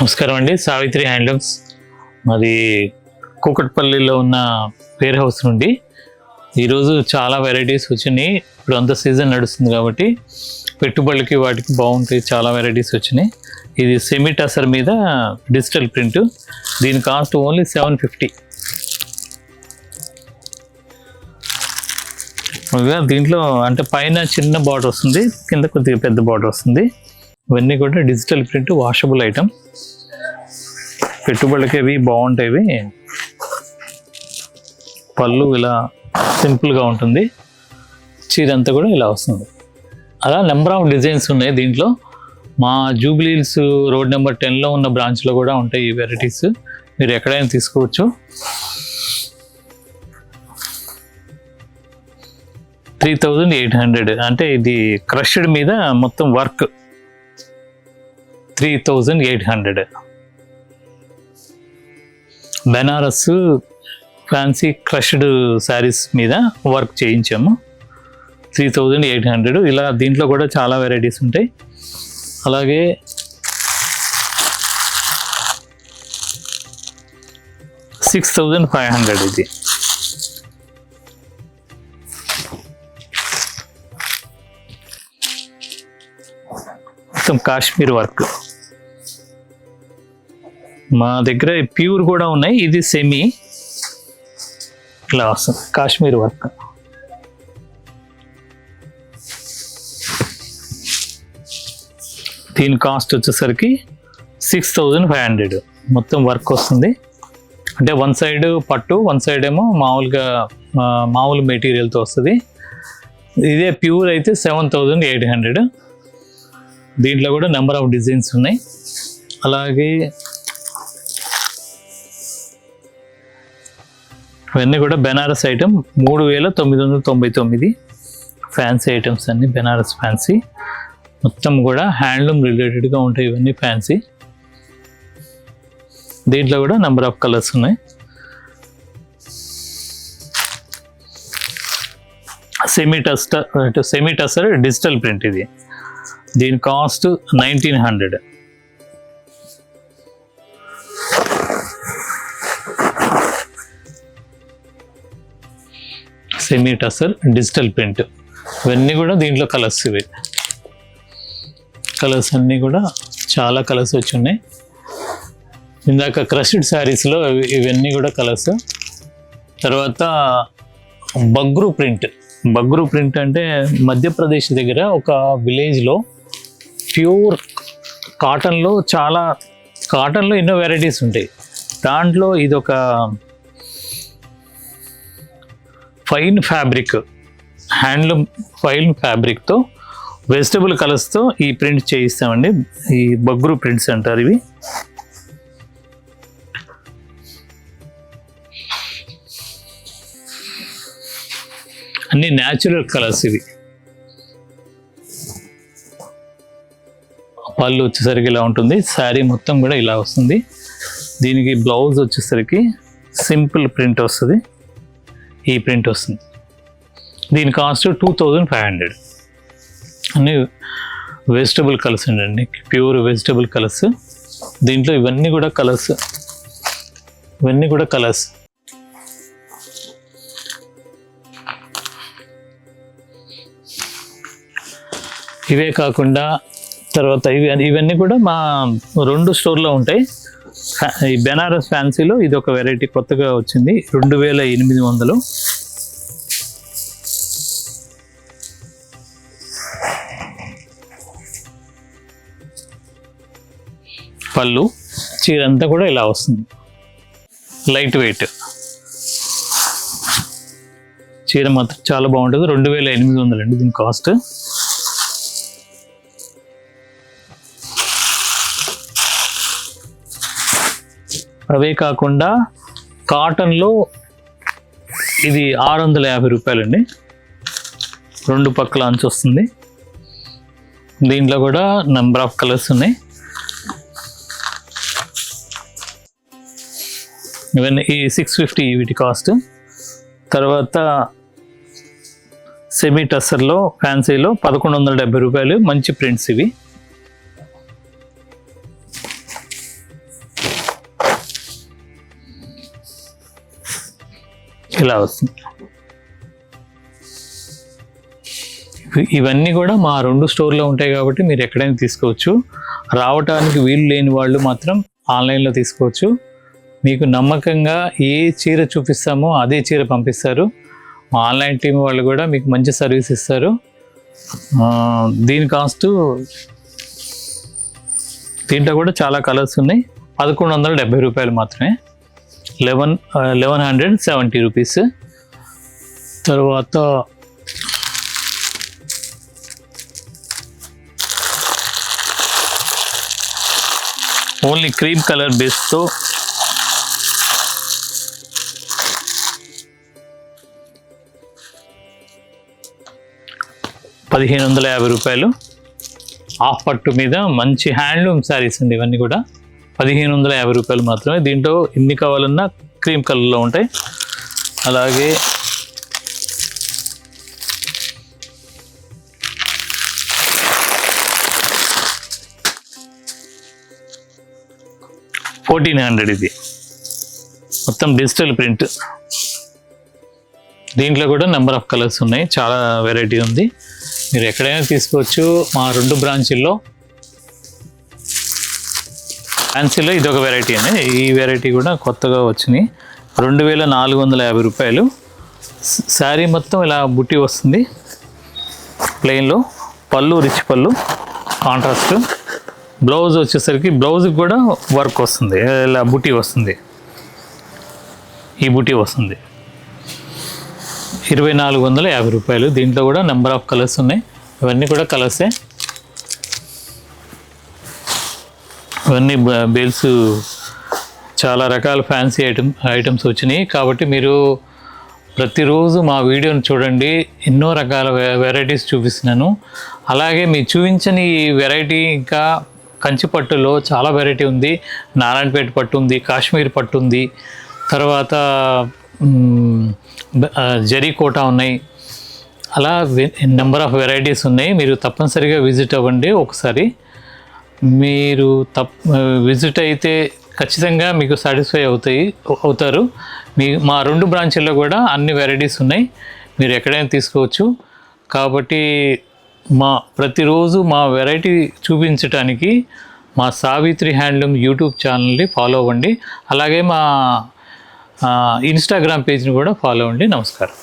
నమస్కారం అండి. సావిత్రి హ్యాండ్లూమ్స్ మాది కూకట్పల్లిలో ఉన్న వేర్ హౌస్ నుండి ఈరోజు చాలా వెరైటీస్ వచ్చినాయి. ఇప్పుడు అంత సీజన్ నడుస్తుంది కాబట్టి పెట్టుబడులకి వాటికి బాగుంటాయి. చాలా వెరైటీస్ వచ్చినాయి. ఇది సెమీ టసర్ మీద డిజిటల్ ప్రింట్. దీని కాస్ట్ ఓన్లీ 750. దీంట్లో అంటే పైన చిన్న బార్డర్ వస్తుంది, కింద కొద్దిగా పెద్ద బార్డర్ వస్తుంది. ఇవన్నీ కూడా డిజిటల్ ప్రింట్, వాషబుల్ ఐటమ్. పెట్టుబడికి అవి బాగుంటాయి. పళ్ళు ఇలా సింపుల్గా ఉంటుంది. చీర అంతా కూడా ఇలా వస్తుంది. అలా నెంబర్ ఆఫ్ డిజైన్స్ ఉన్నాయి దీంట్లో. మా జూబ్లీహిల్స్ రోడ్ నెంబర్ 10లో ఉన్న బ్రాంచ్లో కూడా ఉంటాయి ఈ వెరైటీస్. మీరు ఎక్కడైనా తీసుకోవచ్చు. 3800 అంటే ఇది క్రష్డ్ మీద మొత్తం work. 3800 Banaras fancy crushed saris మీద వర్క్ చేయించాము. 3800. ఇలా దీంట్లో కూడా చాలా వెరైటీస్ ఉంటాయి. అలాగే $6500 ఇది. మొత్తం కాశ్మీర్ వర్క్. మా దగ్గర ప్యూర్ కూడా ఉన్నాయి. ఇది సెమీ ఇలా వస్తుంది, కాశ్మీర్ వర్క్. దీని కాస్ట్ వచ్చేసరికి 6500. మొత్తం వర్క్ వస్తుంది. అంటే వన్ సైడ్ పట్టు, వన్ సైడ్ ఏమో మామూలు మెటీరియల్తో వస్తుంది. ఇదే ప్యూర్ అయితే 7800. దీంట్లో కూడా నెంబర్ ఆఫ్ డిజైన్స్ ఉన్నాయి. అలాగే ఇవన్నీ కూడా బెనారస్ ఐటమ్. 3999. ఫ్యాన్సీ ఐటమ్స్ అన్ని బెనారస్ ఫ్యాన్సీ. మొత్తం కూడా హ్యాండ్లూమ్ రిలేటెడ్గా ఉంటాయి ఇవన్నీ ఫ్యాన్సీ. దీంట్లో కూడా నెంబర్ ఆఫ్ కలర్స్ ఉన్నాయి. సెమీ టసర్ డిజిటల్ ప్రింట్ ఇది. దీని cost 1900. Semi tussar digital print. ఇవన్నీ కూడా దీంట్లో కలర్స్. ఇవి కలర్స్ అన్నీ కూడా చాలా కలర్స్ వచ్చి ఉన్నాయి. ఇందాక క్రష్డ్ శారీస్లో ఇవన్నీ కూడా కలర్స్. తర్వాత బగ్రూ ప్రింట్. బగ్రూ ప్రింట్ అంటే మధ్యప్రదేశ్ దగ్గర ఒక విలేజ్లో ప్యూర్ కాటన్లో ఎన్నో వెరైటీస్ ఉంటాయి. దాంట్లో ఇదొక ఫైన్ ఫ్యాబ్రిక్, హ్యాండ్లూమ్ ఫైన్ ఫ్యాబ్రిక్తో వెజిటబుల్ కలర్స్తో ఈ ప్రింట్ చేయిస్తామండి. ఈ బగ్రూ ప్రింట్స్ అంటారు ఇవి. అన్ని న్యాచురల్ కలర్స్ ఇవి. పళ్ళు వచ్చేసరికి ఇలా ఉంటుంది. శారీ మొత్తం కూడా ఇలా వస్తుంది. దీనికి బ్లౌజ్ వచ్చేసరికి సింపుల్ ప్రింట్ వస్తుంది. ఈ ప్రింట్ వస్తుంది. దీని కాస్ట్ 2500. అన్ని వెజిటబుల్ కలర్స్ అండి, ప్యూర్ వెజిటబుల్ కలర్స్. దీంట్లో ఇవన్నీ కూడా కలర్స్. ఇవే కాకుండా తర్వాత ఇవన్నీ కూడా మా 2 స్టోర్లో ఉంటాయి. ఈ బెనారస్ ఫ్యాన్సీలో ఇది ఒక వెరైటీ కొత్తగా వచ్చింది. 2800. పళ్ళు, చీర అంతా కూడా ఇలా వస్తుంది. లైట్ వెయిట్ చీర మాత్రం చాలా బాగుంటుంది. 2800 అండి దీని కాస్ట్. అవే కాకుండా కాటన్లో ఇది 650 రూపాయలండి. 2 పక్కల అంచు వస్తుంది. దీంట్లో కూడా నెంబర్ ఆఫ్ కలర్స్ ఉన్నాయి. ఇవన్నీ ఈ 650 వీటి కాస్ట్. తర్వాత సెమీ టస్సర్లో ఫ్యాన్సీలో 1170 రూపాయలు. మంచి ప్రింట్స్ ఇవి. ఇలా వస్తుంది. ఇవన్నీ కూడా మా 2 స్టోర్లో ఉంటాయి కాబట్టి మీరు ఎక్కడైనా తీసుకోవచ్చు. రావటానికి వీలు లేని వాళ్ళు మాత్రం ఆన్లైన్లో తీసుకోవచ్చు. మీకు నమ్మకంగా ఏ చీర చూపిస్తామో అదే చీర పంపిస్తారు. మా ఆన్లైన్ టీం వాళ్ళు కూడా మీకు మంచి సర్వీస్ ఇస్తారు. దీని కాస్ట్, దీంట్లో కూడా చాలా కలర్స్ ఉన్నాయి. 1170 రూపాయలు మాత్రమే, 1170 రూపీస్. తర్వాత ఓన్లీ క్రీమ్ కలర్ బేస్తో ₹1550. హాఫ్ పట్టు మీద మంచి హ్యాండ్లూమ్ శారీస్ అండి ఇవన్నీ కూడా. ₹1550 మాత్రమే. దీంట్లో ఎన్ని కావాలన్నా క్రీమ్ కలర్లో ఉంటాయి. అలాగే $1400 ఇది మొత్తం డిజిటల్ ప్రింట్. దీంట్లో కూడా నెంబర్ ఆఫ్ కలర్స్ ఉన్నాయి, చాలా వెరైటీ ఉంది. మీరు ఎక్కడైనా తీసుకోవచ్చు. మా 2 బ్రాంచీల్లో, ఫ్యాన్సీలో ఇదొక వెరైటీ అండి. ఈ వెరైటీ కూడా కొత్తగా వచ్చినాయి. ₹2450. శారీ మొత్తం ఇలా బుట్టి వస్తుంది ప్లెయిన్లో. పళ్ళు రిచ్ పళ్ళు, కాంట్రాస్ట్. బ్లౌజ్ వచ్చేసరికి బ్లౌజ్కి కూడా వర్క్ వస్తుంది, ఇలా బుట్టి వస్తుంది. ఈ బుట్టి వస్తుంది. ₹2450. దీంట్లో కూడా నెంబర్ ఆఫ్ కలర్స్ ఉన్నాయి. ఇవన్నీ కూడా కలర్సే. ఇవన్నీ బేల్స్, చాలా రకాల ఫ్యాన్సీ ఐటమ్స్ వచ్చినాయి. కాబట్టి మీరు ప్రతిరోజు మా వీడియోని చూడండి. ఎన్నో రకాల వెరైటీస్ చూపిస్తున్నాను. అలాగే మీరు చూపించని వెరైటీ ఇంకా కంచి పట్టులో చాలా వెరైటీ ఉంది. నారాయణపేట పట్టు ఉంది, కాశ్మీర్ పట్టు ఉంది, తర్వాత జరీ కోటా ఉన్నాయి. అలా నెంబర్ ఆఫ్ వెరైటీస్ ఉన్నాయి. మీరు తప్పనిసరిగా విజిట్ అవ్వండి ఒకసారి. మీరు విజిట్ అయితే ఖచ్చితంగా మీకు సాటిస్ఫై అవుతారు. మా 2 బ్రాంచీల్లో కూడా అన్ని వెరైటీస్ ఉన్నాయి, మీరు ఎక్కడైనా తీసుకోవచ్చు. కాబట్టి ప్రతిరోజు మా వెరైటీ చూపించడానికి మా సావిత్రి హ్యాండ్లూమ్ యూట్యూబ్ ఛానల్ని ఫాలో అవ్వండి. అలాగే మా ఇన్స్టాగ్రామ్ పేజ్ని కూడా ఫాలో అవ్వండి. నమస్కారం.